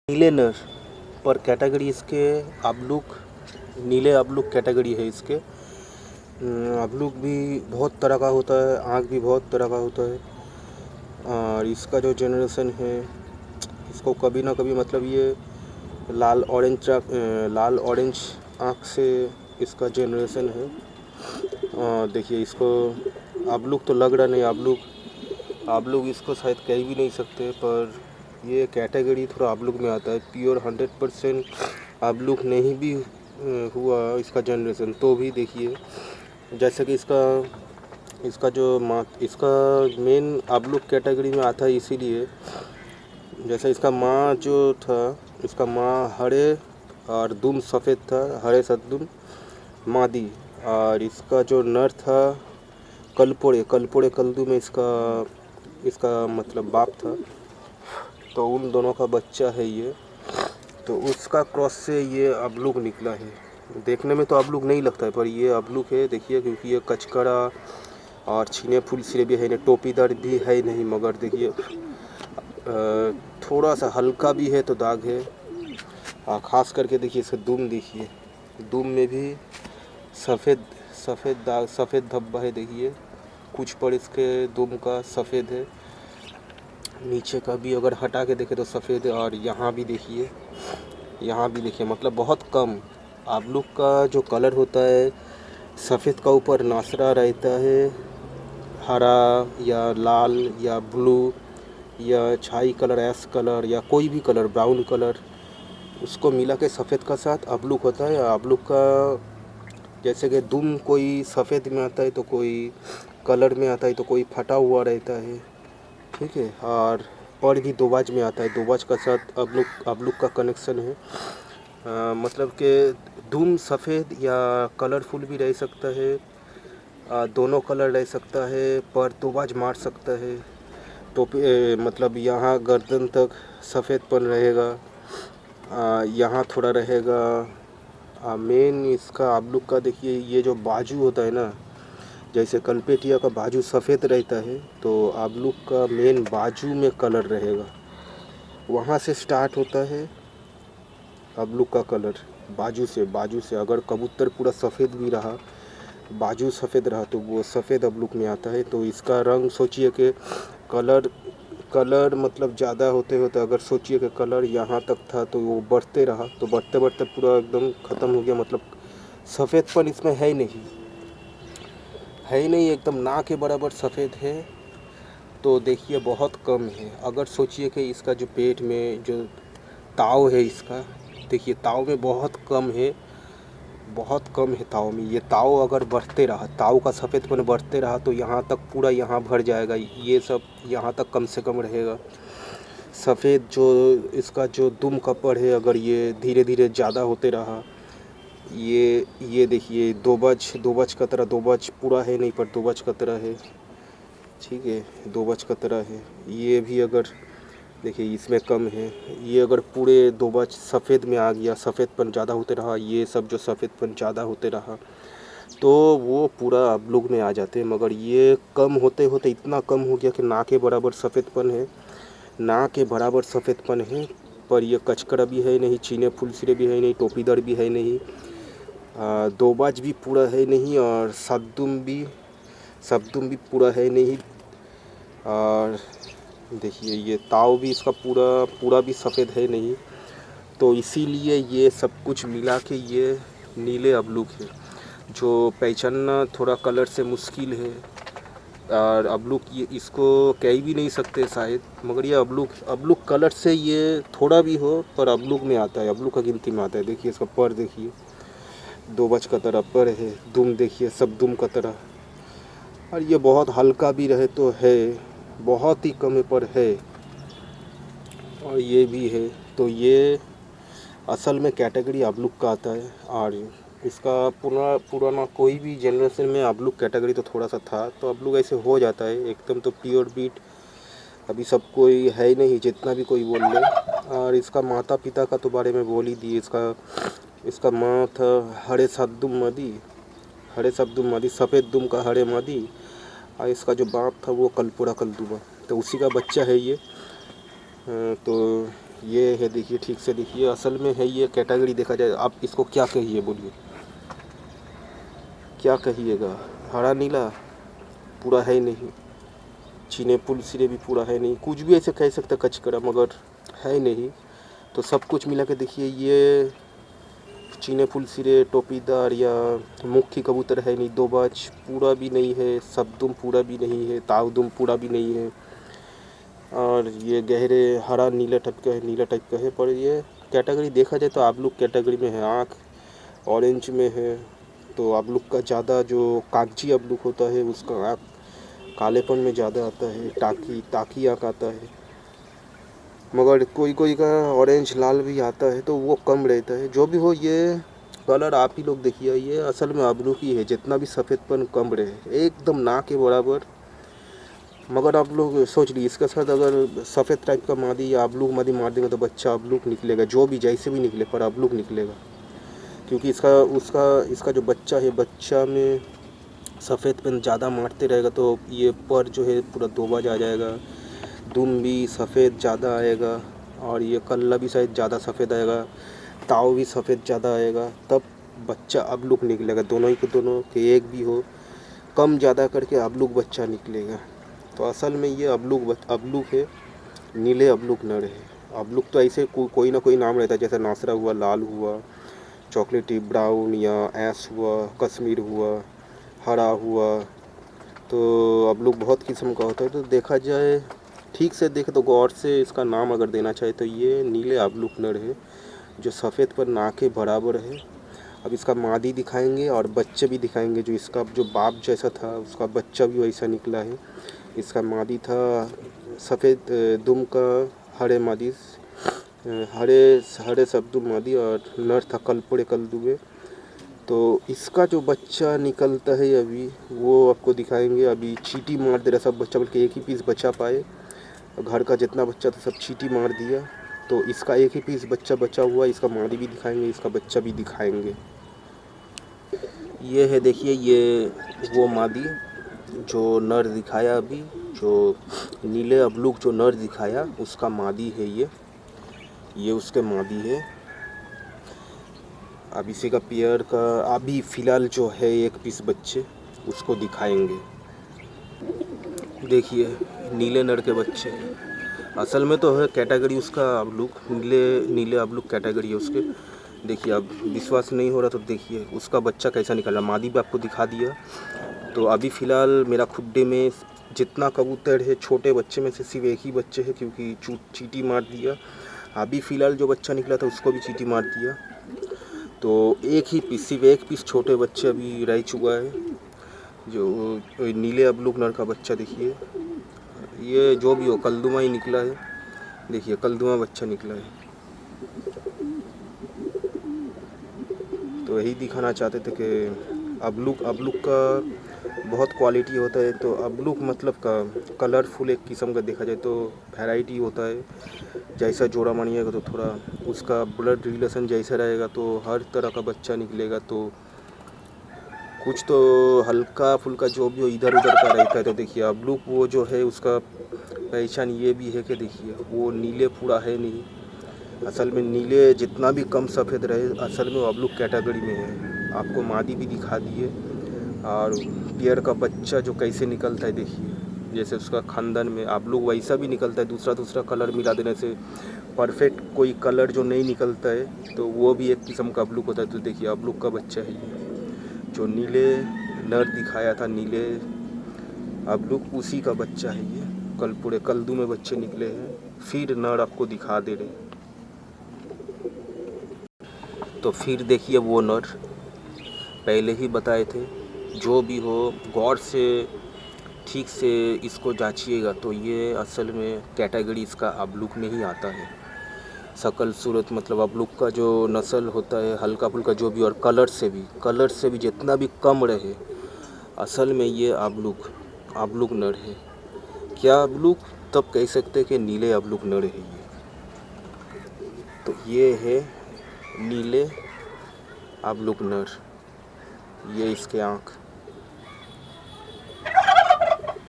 नीले नर पर कैटेगरी इसके अबलूक, नीले अबलूक कैटेगरी है इसके। अबलूक भी बहुत तरह का होता है, आँख भी बहुत तरह का होता है। और इसका जो जनरेशन है, इसको कभी ना कभी मतलब ये लाल ऑरेंज आँख से इसका जनरेशन है। देखिए इसको अबलूक तो लग रहा नहीं, अबलूक इसको शायद कह भी नहीं सकते, पर ये कैटेगरी थोड़ा अबलूक में आता है। प्योर 100% अबलूक नहीं भी हुआ इसका जनरेशन तो भी देखिए, जैसे कि इसका मेन अबलूक कैटेगरी में आता है, इसीलिए जैसे इसका माँ जो था, इसका माँ हरे और दुम सफ़ेद था, हरे सद्दुम मादी। और इसका जो नर था कलपोड़े कल्दू में इसका मतलब बाप था, तो उन दोनों का बच्चा है ये। तो उसका क्रॉस से ये अबलूक निकला है। देखने में तो अबलूक नहीं लगता है, पर ये अबलूक है देखिए, क्योंकि ये कचकड़ा और छीने फूल सिरे भी है नहीं, टोपीदार भी है नहीं, मगर देखिए थोड़ा सा हल्का भी है तो दाग है। और ख़ास करके देखिए इसका दुम, देखिए दुम में भी सफ़ेद दाग, सफ़ेद धब्बा है। देखिए कुछ पर इसके दुम का सफ़ेद है, नीचे का भी अगर हटा के देखें तो सफ़ेद है। और यहाँ भी देखिए मतलब बहुत कम। अबलूक का जो कलर होता है, सफ़ेद का ऊपर नासरा रहता है, हरा या लाल या ब्लू या छाई कलर, ऐश कलर या कोई भी कलर, ब्राउन कलर, उसको मिला के सफ़ेद का साथ अबलूक होता है। अबलूक का जैसे कि दुम कोई सफ़ेद में आता है, तो कोई कलर में आता है, तो कोई फटा हुआ रहता है, ठीक है। और पर भी दोबाज में आता है, दोबाज का साथ अबलूक का कनेक्शन है। मतलब कि दुम सफ़ेद या कलरफुल भी रह सकता है, दोनों कलर रह सकता है, पर दोबाज मार सकता है। टोपी मतलब यहाँ गर्दन तक सफ़ेदपन रहेगा, यहाँ थोड़ा रहेगा। मेन इसका अबलूक का देखिए, ये जो बाजू होता है ना, जैसे कलपेटिया का बाजू सफ़ेद रहता है, तो अबलूक का मेन बाजू में कलर रहेगा, वहाँ से स्टार्ट होता है अबलूक का कलर। बाजू से अगर कबूतर पूरा सफ़ेद भी रहा, बाजू सफ़ेद रहा, तो वो सफ़ेद अबलूक में आता है। तो इसका रंग सोचिए कि कलर मतलब ज़्यादा होते अगर सोचिए कि कलर यहाँ तक था, तो वो बढ़ते रहा, तो बढ़ते बढ़ते पूरा एकदम ख़त्म हो गया। मतलब सफ़ेदपन इसमें है ही नहीं, एकदम ना के बराबर सफ़ेद है। तो देखिए बहुत कम है। अगर सोचिए कि इसका जो पेट में जो ताव है, इसका देखिए ताव में बहुत कम है ताव में। ये ताव अगर बढ़ते रहा, ताव का सफ़ेदपन बढ़ते रहा, तो यहाँ तक पूरा यहाँ भर जाएगा, ये सब यहाँ तक कम से कम रहेगा। सफ़ेद जो इसका जो दुम कपड़ है, अगर ये धीरे धीरे ज़्यादा होते रहा, ये देखिए दो बज का तरह, दो बज पूरा है नहीं, पर दो बज का तरह है, ठीक है, दो बज का तरह है। ये भी अगर देखिए इसमें कम है, ये अगर पूरे दो बज सफ़ेद में आ गया, सफ़ेदपन ज़्यादा होते रहा, ये सब जो सफ़ेदपन ज़्यादा होते रहा, तो वो पूरा अबलूक में आ जाते हैं। मगर ये कम होते होते इतना कम हो गया कि ना के बराबर सफ़ेदपन है, पर ये कचकड़ा भी है नहीं, चीने फूल सिरे भी है नहीं, टोपीदार भी है नहीं, दोबाज भी पूरा है नहीं, और सद्दुम भी पूरा है नहीं। और देखिए ये ताव भी इसका पूरा भी सफ़ेद है नहीं। तो इसीलिए ये सब कुछ मिला के ये नीले अबलूक है, जो पहचानना थोड़ा कलर से मुश्किल है। और अबलूक ये इसको कह भी नहीं सकते शायद, मगर ये अबलूक कलर से ये थोड़ा भी हो, पर अबलूक में आता है, अबलूक का गिनती में आता है। देखिए इसका पर देखिए, दो बज का तरह पर है, दुम देखिए सब दुम का तरह। और ये बहुत हल्का भी रहे तो है, बहुत ही कम पर है, और ये भी है। तो ये असल में कैटेगरी अबलूक का आता है। और इसका पुराना कोई भी जनरेशन में अबलूक कैटेगरी तो थोड़ा सा था, तो अबलूक ऐसे हो जाता है एकदम। तो प्योर बीट अभी सब कोई है ही नहीं, जितना भी कोई बोल ले। और इसका माता पिता का तो बारे में बोल ही दिए। इसका माँ था हरे सद्दुम मादी, सफ़ेद दुम का हरे मादी, और इसका जो बाप था वो कलपुरा कलदुमा, तो उसी का बच्चा है ये। तो ये है, देखिए ठीक से देखिए, असल में है ये कैटेगरी देखा जाए, आप इसको क्या कहिए, बोलिए क्या कहिएगा। हरा नीला पूरा है नहीं, चीने पुल सिरे भी पूरा है नहीं, कुछ भी ऐसे कह सकते कचकरा, मगर है नहीं। तो सब कुछ मिला के देखिए, ये चीने पुल सिरे, टोपीदार या मुखी कबूतर है नहीं, दोबाज पूरा भी नहीं है, सबदुम पूरा भी नहीं है, तावदुम पूरा भी नहीं है, और ये गहरे हरा नीला टाइप का है, नीला टाइप का है। पर ये कैटेगरी देखा जाए तो आप लोग कैटेगरी में है। आँख ऑरेंज में है, तो आप लोग का ज़्यादा जो कागजी आप लोग होता है उसका आँख कालेपन में ज़्यादा आता है, ताकी आँख आता है। मगर कोई कोई का ऑरेंज लाल भी आता है, तो वो कम रहता है। जो भी हो, ये कलर आप ही लोग देखिए, ये असल में अबरू की है, जितना भी सफ़ेदपन कम रहे, एकदम ना के बराबर। मगर आप लोग सोच लीजिए, इसके साथ अगर सफ़ेद टाइप का मादी या अबलूक मादी मार देंगे तो बच्चा अबलूक निकलेगा, जो भी जैसे भी निकले पर अबलूक निकलेगा। क्योंकि इसका जो बच्चा है, बच्चा में सफ़ेदपन ज़्यादा मारते रहेगा तो ये पर जो है पूरा दोबाज आ जाएगा, दुम भी सफ़ेद ज़्यादा आएगा, और ये कल्ला भी शायद ज़्यादा सफ़ेद आएगा, ताव भी सफ़ेद ज़्यादा आएगा, तब बच्चा अबलूक निकलेगा। दोनों ही को, दोनों के एक भी हो, कम ज़्यादा करके अबलूक बच्चा निकलेगा। तो असल में ये अबलूक है, नीले अबलूक नर है। अबलूक तो ऐसे कोई ना कोई नाम रहता है, जैसे नासरा हुआ, लाल हुआ, चॉकलेटी ब्राउन, या ऐश हुआ, कश्मीर हुआ, हरा हुआ। तो अबलूक बहुत किस्म का होता है। तो देखा जाए, ठीक से देखे तो गौर से इसका नाम अगर देना चाहे तो ये नीले अबलूक नर है, जो सफ़ेद पर ना के बराबर है। अब इसका मादी दिखाएंगे और बच्चे भी दिखाएंगे। जो इसका जो बाप जैसा था, उसका बच्चा भी वैसा निकला है। इसका मादी था सफ़ेद दुम का, हरे मादी, हरे सबदुम मादी, और नर था कलपुड़े कलदुबे। तो इसका जो बच्चा निकलता है अभी, वो आपको दिखाएंगे। अभी चींटी मार दे रहा सब बच्चा, बल्कि एक ही पीस बचा पाए, घर का जितना बच्चा था सब चींटी मार दिया। तो इसका एक ही पीस बच्चा बचा हुआ, इसका मादी भी दिखाएंगे, इसका बच्चा भी दिखाएंगे। ये है, देखिए, ये वो मादी जो नर दिखाया अभी, जो नीले अबलूक जो नर दिखाया, उसका मादी है ये उसके मादी है। अब इसी का पेयर का अभी फ़िलहाल जो है एक पीस बच्चे, उसको दिखाएंगे। देखिए, नीले नर के बच्चे, असल में तो है कैटेगरी उसका अबलूक, नीले अबलूक कैटेगरी है उसके। देखिए, अब विश्वास नहीं हो रहा तो देखिए उसका बच्चा कैसा निकला। मादी भी आपको दिखा दिया। तो अभी फ़िलहाल मेरा खुड्डे में जितना कबूतर है, छोटे बच्चे में से सिर्फ एक ही बच्चे है, क्योंकि चींटी मार दिया। अभी फ़िलहाल जो बच्चा निकला था उसको भी चींटी मार दिया। तो एक ही पीस, सिर्फ एक पीस छोटे बच्चे अभी रह चुका है, जो नीले अबलूक नर का बच्चा। देखिए, ये जो भी हो कलदुमा ही निकला है। देखिए, कलदुमा बच्चा निकला है। तो यही दिखाना चाहते थे कि अबलूक का बहुत क्वालिटी होता है। तो अबलूक मतलब का कलरफुल एक किस्म का देखा जाए तो वैरायटी होता है। जैसा जोड़ा मानिएगा तो थोड़ा उसका ब्लड रिलेशन जैसा रहेगा तो हर तरह का बच्चा निकलेगा। तो कुछ तो हल्का फुल्का जो भी हो इधर उधर का रहता है। तो देखिए, अबलूक वो जो है उसका पहचान ये भी है कि देखिए वो नीले पूरा है नहीं। असल में नीले जितना भी कम सफ़ेद रहे, असल में वो अबलूक कैटेगरी में है। आपको मादी भी दिखा दिए, और पेयर का बच्चा जो कैसे निकलता है देखिए, जैसे उसका खानदान में अबलूक वैसा भी निकलता है। दूसरा कलर मिला देने से परफेक्ट कोई कलर जो नहीं निकलता है तो वो भी एक किस्म का अबलूक होता है। तो देखिए, अबलूक का बच्चा है ये, जो नीले नर दिखाया था, नीले अबलूक, उसी का बच्चा है ये। कल पूरे कलदू में बच्चे निकले हैं, फिर नर आपको दिखा दे रहे। तो फिर देखिए वो नर पहले ही बताए थे। जो भी हो, गौर से ठीक से इसको जांचिएगा तो ये असल में कैटेगरी इसका अबलूक में ही आता है। शकल सूरत मतलब अबलूक का जो नस्ल होता है, हल्का फुल्का जो भी, और कलर से भी जितना भी कम रहे, असल में ये अबलूक नर है। क्या अबलूक, तब कह सकते कि नीले अबलूक नर है ये। तो ये है नीले अबलूक नर, ये इसके आँख।